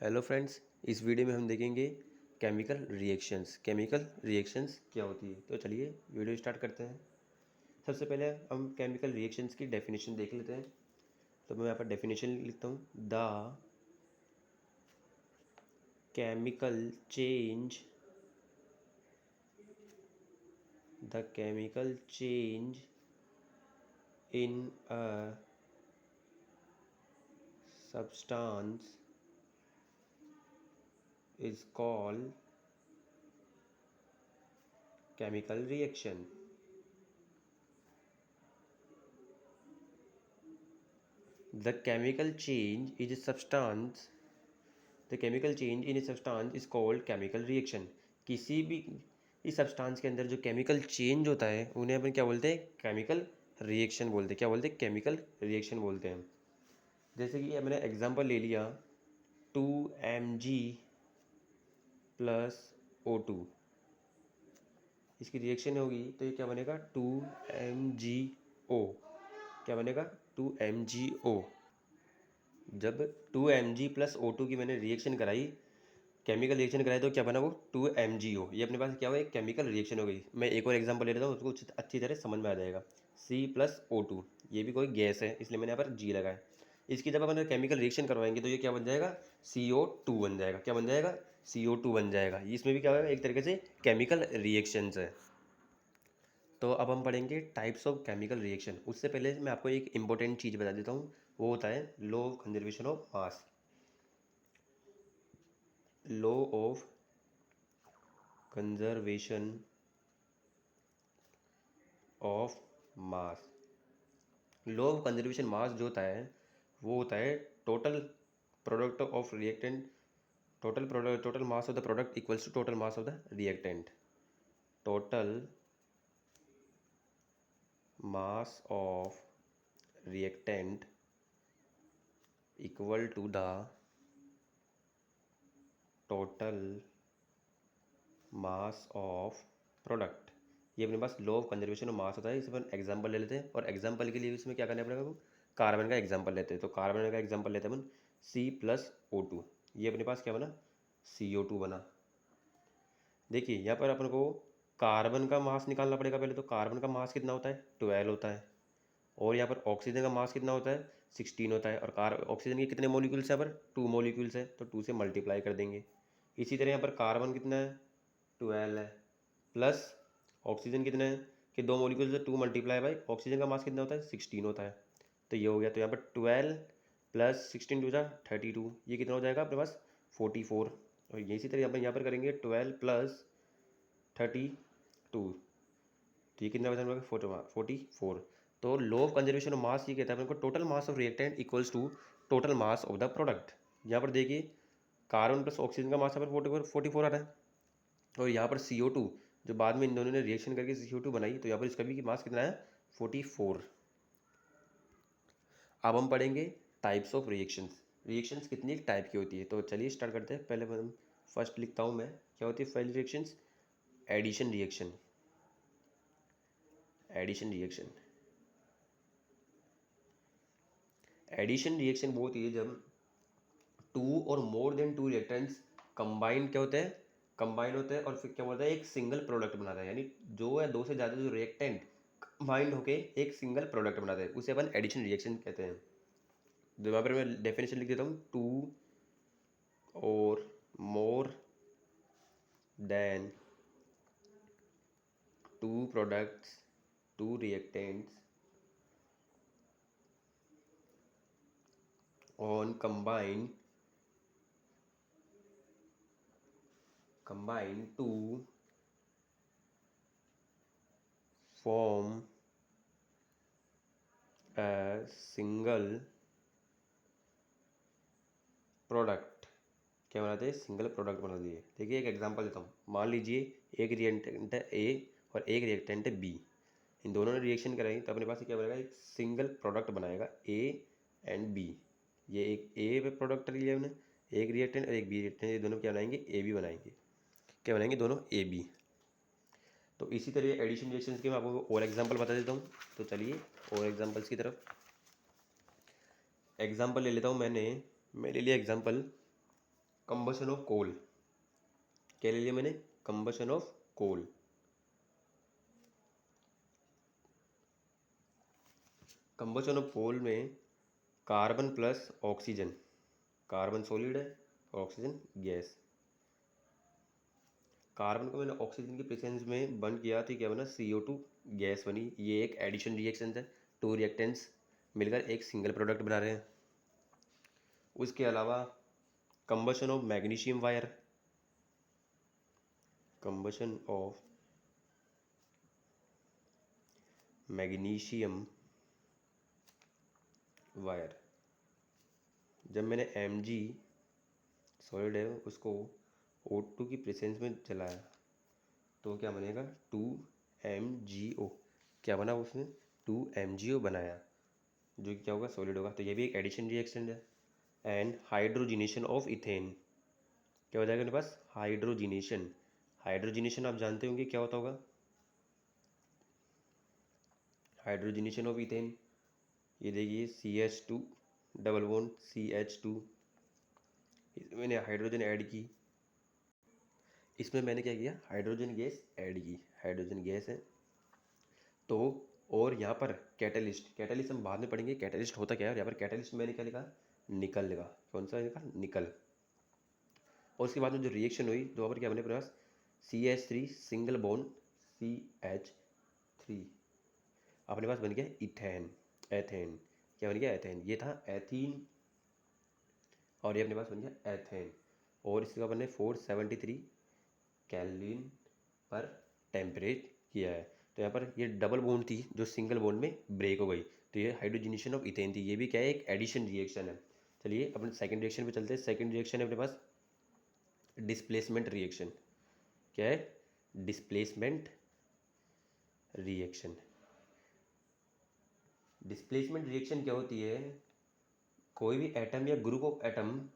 Hello friends, इस video में हम देखेंगे केमिकल रिएक्शंस। केमिकल रिएक्शंस क्या होती है। तो चलिए वीडियो स्टार्ट करते हैं। सबसे पहले हम केमिकल रिएक्शंस की डेफिनेशन देख लेते हैं। तो मैं यहाँ पर डेफिनेशन लिखता हूँ। The chemical change in a substance is called chemical reaction. The chemical change is a substance the chemical change in a substance is called chemical reaction. किसी भी इस सब्सटेंस के अंदर जो केमिकल चेंज होता है उन्हें अपन क्या बोलते हैं? केमिकल रिएक्शन बोलते हैं। क्या बोलते हैं? केमिकल रिएक्शन बोलते हैं। जैसे कि मैंने एग्जांपल ले लिया 2Mg प्लस O2, इसकी रिएक्शन होगी तो ये क्या बनेगा? 2MgO। क्या बनेगा? 2MgO। जब 2Mg प्लस O2 की मैंने रिएक्शन कराई, केमिकल रिएक्शन कराए तो क्या बना वो? 2MgO। ये अपने पास क्या हुआ? एक केमिकल रिएक्शन हो गई। मैं एक और एग्जांपल ले लेता हूँ, उसको अच्छी तरह समझ में आ जाएगा। C+O2, ये भी कोई गैस है इसलिए मैंने यहाँ पर G लगाया। इसकी जब अपन केमिकल रिएक्शन करवाएंगे तो ये क्या बन जाएगा? CO2 बन जाएगा। क्या बन जाएगा? CO2 बन जाएगा। इसमें भी क्या होगा? एक तरीके से केमिकल रिएक्शंस है। तो अब हम पढ़ेंगे टाइप्स ऑफ केमिकल रिएक्शन। उससे पहले मैं आपको एक इंपॉर्टेंट चीज़ बता देता हूँ, वो होता है law of conservation of mass. Law of conservation of mass. Law of conservation mass जो होता है वो होता है total product of reactant, total mass of the product equals to total mass of the reactant. Total mass of reactant equal to the total mass of product. ये अपने पास law of conservation of mass होता है। इसे अपन example ले लेते हैं और एग्जांपल के लिए इसमें क्या करना पड़ेगा? वो कार्बन का एग्जांपल लेते हैं। तो कार्बन का एग्जांपल लेते हैं अपन C+O2। ये अपने पास क्या बना? CO2 बना। देखिए यहाँ पर अपन को कार्बन का मास निकालना पड़ेगा पहले। तो कार्बन का मास कितना होता है? 12 होता है। और यहाँ पर ऑक्सीजन का मास कितना होता है? 16 होता है। और ऑक्सीजन के कितने मोलिक्यूल्स है? यहाँ पर 2 मोलिक्यूल्स है, तो 2 से मल्टीप्लाई कर देंगे। इसी तरह यहाँ पर कार्बन कितना है? 12 है। प्लस ऑक्सीजन कितना है कि 2 मॉलिक्यूल से 2 मल्टीप्लाई बाई ऑक्सीजन का मास कितना होता है? 16 होता है। तो ये हो गया। तो यहाँ पर 12 प्लस 16 टू जा 32, ये कितना हो जाएगा अपने पास? 44। और इसी तरह अपन यहाँ पर करेंगे 12 प्लस 32, तो ये कितना हो जाएगा? 44। तो law of conservation of mass ये कहता है अपन को total mass of reactant equals to total mass of the product. यहाँ पर देखिए कार्बन प्लस ऑक्सीजन का मास यहाँ पर 44 आ रहा है। और यहाँ पर CO2 जो बाद में इन दोनों ने रिएक्शन करके CO2 बनाई, तो यहाँ पर इसका भी मास कितना है? 44। अब हम पढ़ेंगे टाइप्स ऑफ रिएक्शंस। रिएक्शंस कितनी टाइप की होती है, तो चलिए स्टार्ट करते हैं। पहले हम फर्स्ट लिखता हूँ मैं, क्या होती है पहली reactions? Addition reaction. Addition reaction. Addition reaction वो होती है जब 2 और मोर देन 2 रिएक्टेंट्स कंबाइंड क्या होते हैं? कंबाइन होते हैं और फिर क्या बोलता है? एक सिंगल प्रोडक्ट बनाता है। यानी जो है 2 से ज़्यादा जो रिएक्टेंट कंबाइंड होके एक सिंगल प्रोडक्ट बनाते हैं, उसे अपन एडिशन रिएक्शन कहते हैं। तो यहाँ पर मैं डेफिनेशन लिख देता हूँ। 2 और more than 2 products, 2 reactants on combine to form a single product. क्या बनाते हैं? सिंगल प्रोडक्ट बना दिए। देखिए एक एग्जांपल देता हूँ। मान लीजिए एक रिएक्टेंट है ए और एक रिएक्टेंट है बी। इन दोनों ने रिएक्शन कराई तो अपने पास क्या बनेगा? एक सिंगल प्रोडक्ट बनाएगा ए एंड बी। ये एक ए प्रोडक्ट लिया हमने, एक रिएक्टेंट और एक बी रिएक्टेंट, ये दोनों क्या बनाएंगे? ए बी बनाएंगे। क्या बनाएंगे? दोनों ए बी। तो इसी तरह एडिशन रिएक्शंस के मैं आपको और एग्जांपल बता देता हूँ। तो चलिए और एग्जांपल्स की तरफ। एग्जांपल ले लेता हूँ मैं ले लिया एग्जांपल कंबशन ऑफ कोल, क्या ले लिया मैंने, combustion of coal. Combustion of coal में carbon plus oxygen, carbon solid है और ऑक्सीजन गैस। कार्बन को मैंने ऑक्सीजन के प्रेजेंस में बर्न किया तो क्या बना, CO2 गैस बनी। ये एक एडिशन रिएक्शन है, टू रिएक्टेंट्स मिलकर एक सिंगल प्रोडक्ट बना रहे हैं। उसके अलावा combustion of magnesium wire, combustion of magnesium wire, जब मैंने Mg सॉलिड है उसको O2 की प्रेजेंस में जलाया तो क्या बनेगा, 2MgO। क्या बना उसने, 2MgO बनाया, जो कि क्या होगा, सॉलिड होगा। तो ये भी एक एडिशन रिएक्शन है। एंड हाइड्रोजिनेशन ऑफ इथेन, क्या हो जाएगा मेरे पास, हाइड्रोजिनेशन। हाइड्रोजिनेशन आप जानते होंगे क्या होता होगा, हाइड्रोजिनेशन ऑफ इथेन। ये देखिए CH2 डबल बॉन्ड CH2, इसमें मैंने हाइड्रोजन ऐड की, इसमें मैंने क्या किया, हाइड्रोजन गैस ऐड की, हाइड्रोजन गैस है। तो और यहाँ पर कैटलिस्ट, कैटलिस्ट हम बाद में पढ़ेंगे कैटलिस्ट होता क्या है। और यहाँ पर कैटलिस्ट मैंने क्या लिखा, निकल लिखा, कौन सा लिखा, निकल। और उसके बाद में जो रिएक्शन हुई, जो यहाँ पर क्या बने अपने पास, CH3 सिंगल बॉन्ड CH3, अपने पास बन गया इथेन, एथेन। क्या बन गया, एथेन। ये था एथीन और ये अपने पास बन गया एथेन। और इसका बने 473 केल्विन पर टेम्परेट किया है। तो यहाँ पर ये डबल बॉन्ड थी जो सिंगल बॉन्ड में ब्रेक हो गई, तो ये हाइड्रोजनेशन ऑफ इथेन थी। ये भी क्या है, एक एडिशन रिएक्शन है। चलिए अपने सेकंड रिएक्शन पे चलते हैं। सेकंड रिएक्शन है अपने पास डिस्प्लेसमेंट रिएक्शन। क्या है, डिस्प्लेसमेंट रिएक्शन। डिस्प्लेसमेंट रिएक्शन क्या होती है, कोई भी एटम या ग्रुप ऑफ एटम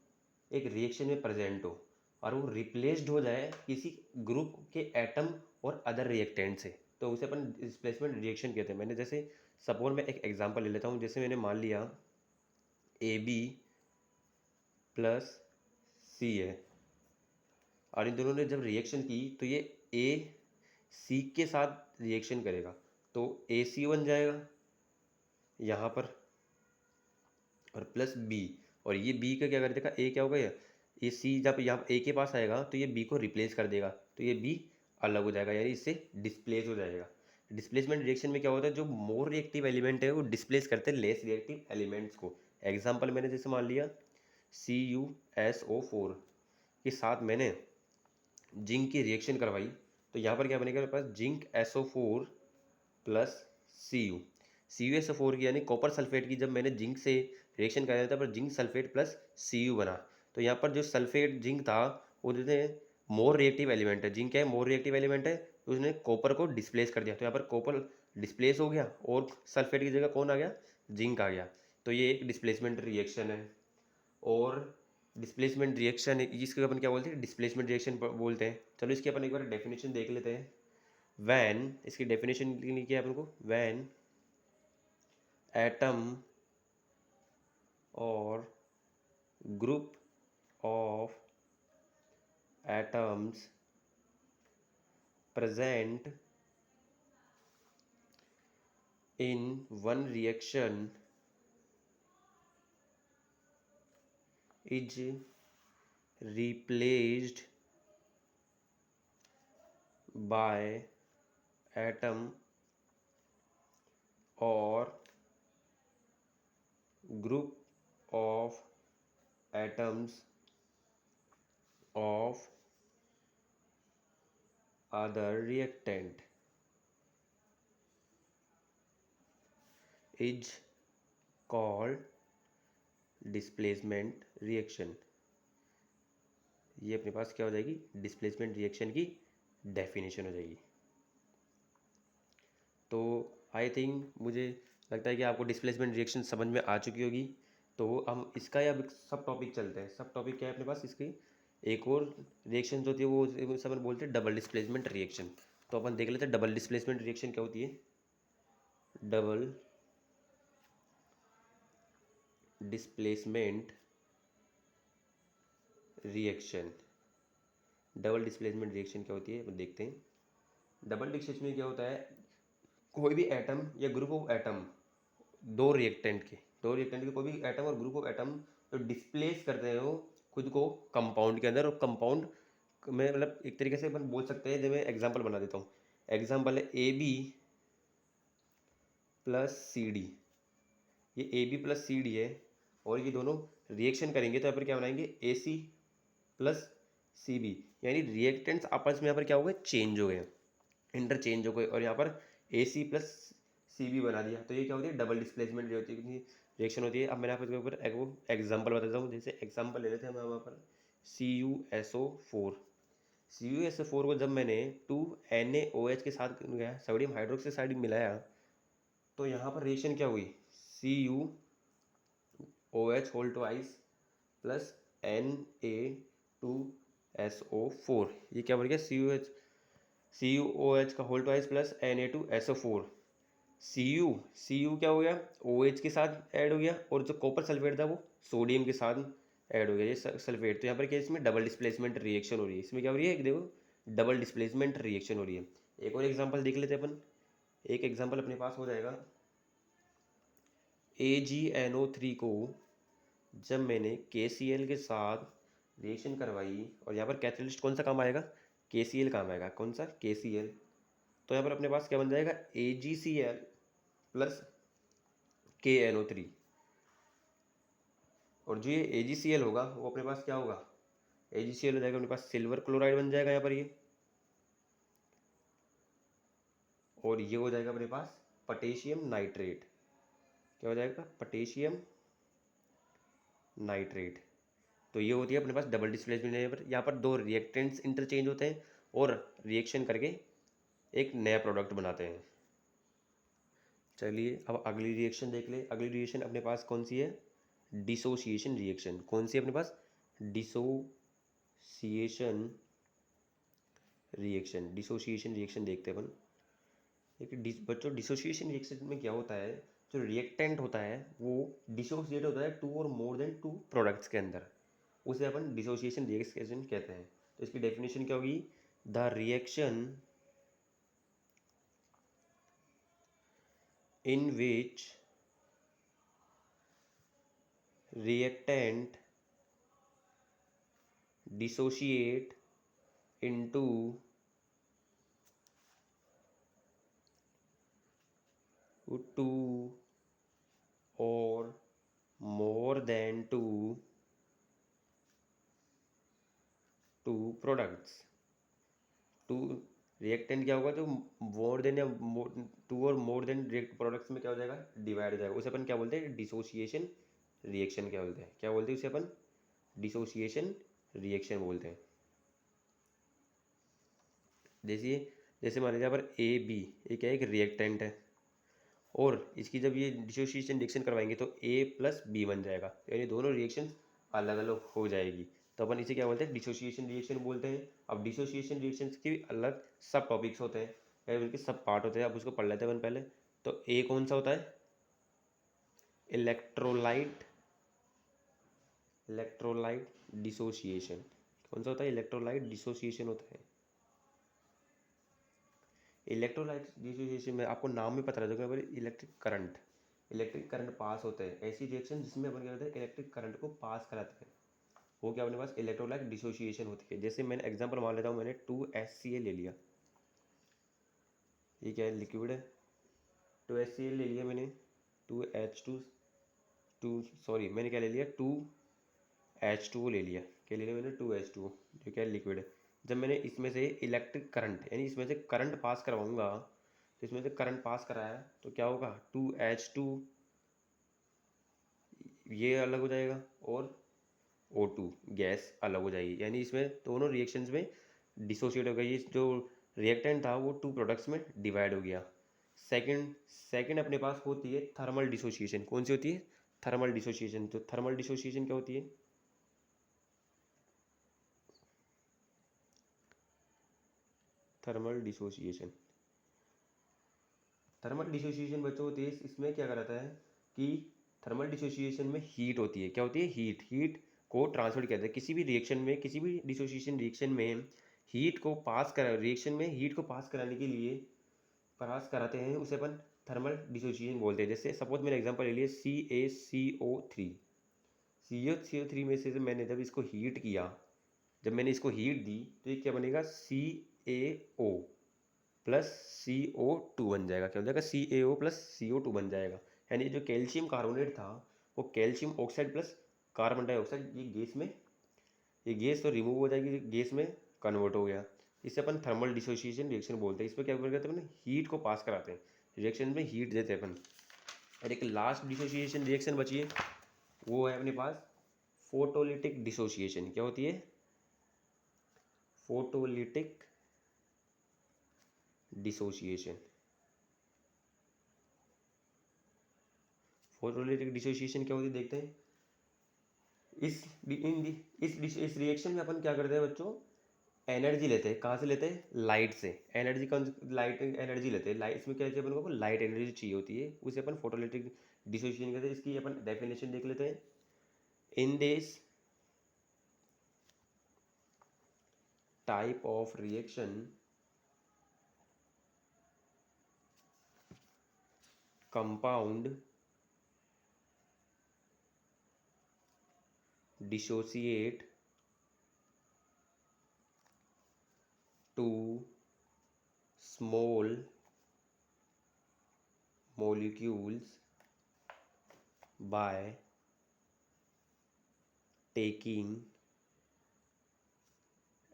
एक रिएक्शन में प्रेजेंट हो और वो रिप्लेस्ड हो जाए किसी ग्रुप के एटम और अदर रिएक्टेंट से, तो उसे अपन डिस्प्लेसमेंट रिएक्शन कहते हैं। मैंने जैसे सपोज मैं एक एग्जांपल ले लेता हूँ, जैसे मैंने मान लिया AB प्लस C है और इन दोनों ने जब रिएक्शन की तो ये AC के साथ रिएक्शन करेगा तो AC बन जाएगा यहाँ पर, और प्लस B, और ये B का क्या कर देगा, A क्या होगा, ये C जब यहाँ A के पास आएगा तो ये B को रिप्लेस कर देगा, तो ये B अलग हो जाएगा, यानी इससे डिस्प्लेस हो जाएगा। डिस्प्लेसमेंट रिएक्शन में क्या होता है, जो मोर रिएक्टिव एलिमेंट है वो डिस्प्लेस करते हैं लेस रिएक्टिव एलिमेंट्स को। एग्जाम्पल मैंने जैसे मान लिया CuSO4 के साथ मैंने जिंक की रिएक्शन करवाई, तो यहाँ पर क्या बनेगा मेरे पास, जिंक SO4 प्लस CuSO4 की यानी कॉपर सल्फेट की जब मैंने जिंक से रिएक्शन कराया था पर जिंक सल्फेट प्लस Cu बना, तो यहाँ पर जो सल्फेट जिंक था वो जैसे मोर रिएक्टिव एलिमेंट है, जिंक क्या है, मोर रिएक्टिव एलिमेंट है, तो उसने कॉपर को डिस्प्लेस कर दिया, तो यहाँ पर कॉपर डिस्प्लेस हो गया और सल्फेट की जगह कौन आ गया, जिंक आ गया। तो ये एक डिस्प्लेसमेंट रिएक्शन है। और डिस्प्लेसमेंट रिएक्शन इसके अपन क्या बोलते हैं, डिस्प्लेसमेंट रिएक्शन बोलते हैं। चलो इसकी अपन एक बार डेफिनेशन देख लेते हैं। वैन, इसकी डेफिनेशन लिखनी क्या है अपन को, one atom or group of atoms present in one reaction is replaced by atom or group of atoms of other reactant is called displacement reaction। ये अपने पास क्या हो जाएगी, डिस्प्लेसमेंट रिएक्शन की डेफिनेशन हो जाएगी। तो आई थिंक मुझे लगता है कि आपको डिस्प्लेसमेंट रिएक्शन समझ में आ चुकी होगी। तो हम इसका या सब टॉपिक चलते हैं। सब टॉपिक क्या है अपने पास, इसकी एक और रिएक्शन जो होती है वो सब बोलते हैं डबल डिस्प्लेसमेंट रिएक्शन। तो अपन देख लेते हैं डबल डिस्प्लेसमेंट रिएक्शन क्या होती है। Double displacement reaction. Double displacement reaction क्या होती है देखते हैं। डबल डिस्प्लेसमेंट में क्या होता है, कोई भी एटम या ग्रुप ऑफ एटम, दो रिएक्टेंट के कोई भी एटम और ग्रुप ऑफ एटम जो डिस्प्लेस करते हैं वो खुद को कंपाउंड के अंदर, और कंपाउंड में मतलब एक तरीके से अपन बोल सकते हैं, जब मैं एग्जांपल बना देता हूँ। एग्जांपल है AB प्लस CD। ये AB प्लस CD है और ये दोनों रिएक्शन करेंगे तो यहाँ पर क्या बनाएंगे, AC प्लस CB, यानी रिएक्टेंट्स आपस में यहाँ पर क्या हो गए, चेंज हो गए, इंटरचेंज हो गए, और यहाँ पर AC प्लस CB बना दिया। तो ये क्या होती है, डबल डिस्प्लेसमेंट होती है, रिएक्शन होती है। अब मैंने आपको ऊपर एग्जाम्पल बताता हूँ। जैसे एग्जाम्पल ले लेते हैं हम यहाँ पर CuSO4। CuSO4 को जब मैंने 2NaOH के साथ गया सोडियम हाइड्रोक्साइड मिलाया तो यहाँ पर रिएक्शन क्या हुई, CuOH whole twice plus Na2SO4। ये क्या बन गया, CuOH का whole twice plus Na2SO4। Cu क्या हो गया, OH के साथ ऐड हो गया, और जो कॉपर सल्फेट था वो सोडियम के साथ ऐड हो गया, ये सल्फेट। तो यहाँ पर क्या, इसमें डबल डिस्प्लेसमेंट रिएक्शन हो रही है। इसमें क्या हो रही है, देखो डबल डिस्प्लेसमेंट रिएक्शन हो रही है। एक और एग्जांपल देख लेते हैं अपन। एक एग्जांपल अपने पास हो जाएगा, AgNO3 को जब मैंने KCl के साथ रिएक्शन करवाई, और यहाँ पर कैटलिस्ट कौन सा काम आएगा, KCl काम आएगा। कौन सा, KCl। तो यहाँ पर अपने पास क्या बन जाएगा, AgCl प्लस KNO3। और जो ये AgCl होगा वो अपने पास क्या होगा, AgCl हो जाएगा अपने पास सिल्वर क्लोराइड बन जाएगा यहाँ पर ये, और ये हो जाएगा अपने पास पोटेशियम नाइट्रेट। क्या हो जाएगा, पोटेशियम नाइट्रेट। तो ये होती है अपने पास डबल डिस्प्लेसमेंट। यहाँ पर दो रिएक्टेंट्स इंटरचेंज होते हैं और रिएक्शन करके एक नया प्रोडक्ट बनाते हैं। चलिए अब अगली रिएक्शन देख ले। अगली रिएक्शन अपने पास कौन सी है, डिसोसिएशन रिएक्शन। कौन सी है अपने पास, डिसोसिएशन रिएक्शन। डिसोसिएशन रिएक्शन देखते हैं अपन। बच्चों डिसोसिएशन रिएक्शन में क्या होता है, जो रिएक्टेंट होता है वो डिसोसिएट होता है टू और मोर देन टू प्रोडक्ट्स के अंदर, उसे अपन डिसोसिएशन रिएक्शन कहते हैं। तो इसकी डेफिनेशन क्या होगी, the reaction in which reactant dissociate into two or more than two products। Two reactant क्या होगा, जो मोर देन या टू और मोर देन प्रोडक्ट्स में क्या हो जाएगा, डिवाइड हो जाएगा, उसे अपन क्या बोलते हैं, डिसोसिएशन रिएक्शन क्या बोलते हैं। क्या बोलते हैं उसे अपन, डिसोसिएशन रिएक्शन बोलते हैं। जैसे जैसे मान लीजिए यहाँ पर AB, ये क्या है, एक रिएक्टेंट है, और इसकी जब ये डिसोसिएशन रिएक्शन करवाएंगे तो A प्लस B बन जाएगा, यानी दोनों रिएक्शन अलग अलग हो जाएगी। तो अपन इसे क्या बोलते हैं, डिसोसिएशन रिएक्शन बोलते हैं। अब डिसोसिएशन रिएक्शन के भी अलग सब टॉपिक्स होते हैं, या उनके सब पार्ट होते हैं। अब उसको पढ़ लेते हैं अपन पहले। तो A कौन सा होता है, इलेक्ट्रोलाइट, इलेक्ट्रोलाइट डिसोसिएशन। कौन सा होता है, इलेक्ट्रोलाइट डिसोसिएशन होता है। इलेक्ट्रोलाइट डिसोसिएशन में आपको नाम में पता रहेगा, इलेक्ट्रिक करंट पास होता है। ऐसी रिएक्शन जिसमें अपन क्या करते हैं, इलेक्ट्रिक करंट को पास कराते हैं, वो क्या अपने पास इलेक्ट्रोलाइट डिसोसिएशन होती है। जैसे मैंने एग्जांपल मान लेता हूँ, मैंने 2HCl ले लिया, ये क्या है, लिक्विड है। 2HCl ले लिया मैंने, 2H2 सॉरी मैंने क्या ले लिया, 2H2O ले लिया। क्या ले लिया मैंने, 2H2O, जो क्या है, लिक्विड है। जब मैंने इसमें से इलेक्ट्रिक करंट यानी इसमें से करंट पास करवाऊंगा, तो इसमें से करंट पास कराया तो क्या होगा, 2H2 ये अलग हो जाएगा और O2 गैस अलग हो जाएगी, यानी इसमें दोनों रिएक्शंस में डिसोसिएट हो गई। जो रिएक्टेंट था वो टू प्रोडक्ट्स में डिवाइड हो गया। सेकंड सेकंड अपने पास होती है थर्मल डिसोसिएशन। कौन सी होती है, थर्मल डिसोसिएशन। तो थर्मल डिसोसिएशन क्या होती है, थर्मल डिसोसिएशन। थर्मल डिसोसिएशन बच्चों होती है, इसमें क्या कराता है कि थर्मल डिसोसिएशन में हीट होती है। क्या होती है, हीट को ट्रांसफर किया जाता है। किसी भी रिएक्शन में, किसी भी डिसोसिएशन रिएक्शन में हीट को पास करा रिएक्शन में हीट को पास कराने के लिए पास कराते हैं, उसे अपन थर्मल डिसोसिएशन बोलते हैं। जैसे सपोज मैंने एग्जांपल ले लिया CaCO3। CaCO3 में से मैंने जब इसको हीट किया, जब मैंने इसको हीट दी तो ये क्या बनेगा, CaO प्लस CO2 बन जाएगा। क्या हो जाएगा, CaO प्लस CO2 बन जाएगा। यानी जो कैल्शियम कार्बोनेट था वो calcium oxide plus carbon dioxide, ये गैस तो रिमूव हो जाएगी, गैस में कन्वर्ट हो गया। इसे अपन थर्मल डिसोसिएशन रिएक्शन बोलते हैं। इसमें क्या करते हैं अपन, हीट को पास कराते हैं, रिएक्शन में हीट देते हैं अपन। और एक लास्ट डिसोसिएशन रिएक्शन बची है, वो है अपने पास फोटोलिटिक डिसोसिएशन। क्या होती है, फोटोलिटिक डिसोसिएशन। फोटोलिटिक डिसोसिएशन क्या होती है देखते हैं। इस रिएक्शन में अपन क्या करते हैं बच्चों, एनर्जी लेते हैं। कहाँ से लेते हैं, लाइट से। एनर्जी कौन, लाइट एनर्जी लेते हैं। लाइट, इसमें क्या चाहिए अपन को, लाइट एनर्जी चाहिए होती है, उसे अपन फोटोलिटिक डिसोसिएशन कहते हैं। इसकी अपन डेफिनेशन देख लेते हैं। In this type of reaction compound dissociate to small molecules by taking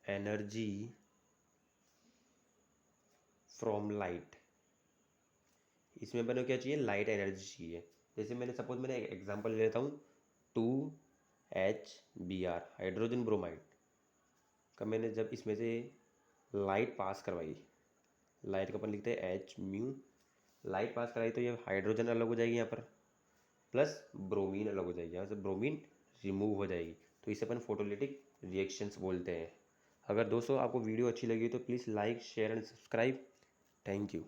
energy from light। इसमें मैंने क्या चाहिए, लाइट एनर्जी चाहिए। जैसे मैंने एग्जांपल ले लेता हूँ, 2HBr हाइड्रोजन ब्रोमाइड का मैंने जब इसमें से लाइट पास करवाई, लाइट का अपन लिखते हैं H μ, लाइट पास कराई तो ये हाइड्रोजन अलग हो जाएगी यहाँ पर, प्लस ब्रोमीन अलग हो जाएगी, यहाँ से ब्रोमीन रिमूव हो जाएगी। तो इसे अपन फोटोलिटिक रिएक्शंस बोलते हैं। अगर दोस्तों आपको वीडियो अच्छी लगी तो please like share and subscribe. Thank you.